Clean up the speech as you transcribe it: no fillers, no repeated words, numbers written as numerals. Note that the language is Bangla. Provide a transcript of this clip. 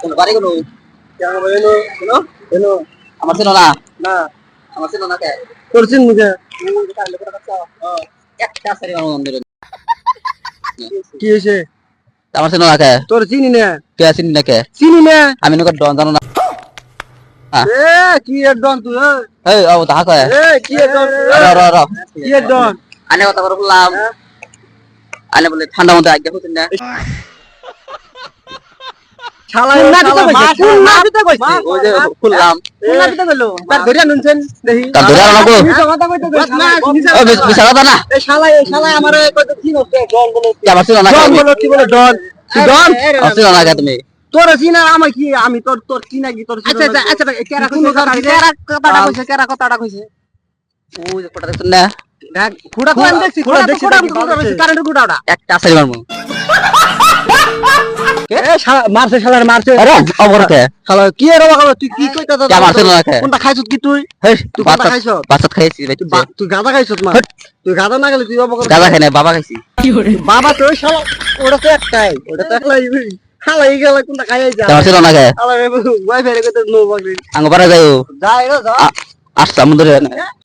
তোর বাড়ি কোন? কেন এলো এলো এলো আমার ছিল না, না আমার ছিল না কে? করছেন মুখে একটা সারি আমার মন্দির কি হয়েছে আমার ছিল না কে? তোর চিনি না কে আছিস না কে? চিনি না আমি নকর ডন জানো না। এ কি এর ডন তুই এই ও তাহা কয় এ কি এর ডন র কি এর ডন আনে কথা করে বললাম, আনে বলে ঠান্ডা মধ্যে আগে হচ্ছেন না। শালা না দিতে কইছে, না দিতে কইছে ওই যে খুললাম না দিতে কইলো তার ধরিয়া নুনছেন দেখি তার ধরে আর লাগবো। মিছা কথা কইতে কইছে না ও বিশাল কথা না, এই শালা আমারে কইতে কি নষ্ট ডন বলে কি আমার ছিল না ডন বলে কি বলে ডন তুই ডন আমার ছিল না কে তুমি? তোর চিনা আমার কি আমি তোর তোর চিনা কি তোর আচ্ছা আচ্ছা আচ্ছা কেরা কইছে কেরা কইছে কেরা কথাটা কইছে ওই যে ফটো দেখছেন না, দেখ খুড়া কোন দেখছি খুড়া দেখছি কারেন্টের খুড়াটা একটা সারি মারমু। এ শালা মারছে শালার মারছে আরে অবর কে? শালা কি এর বাবা তুই কি কইতা কে আমার ছিল না কে? কোনটা খাইছত কি তুই হেই তুই কোনটা বাচ্চা খাইছত বাচ্চা খাইছি ভাই, তুই গাদা খাইছত মা তুই গাদা না গেলে তুই বাবা গাদা খাই না, বাবা খাইছি। বাবা তো শালা ওটা তো একটাই ওটা তো একলাই শালা এই গেল কোনটা খাইয়া যা আমার ছিল না কে? শালা ওয়াইফাই রে কইতে নো বাগলি আঙ্গ পারে যাইও যা এরা যা আসছে আমাদের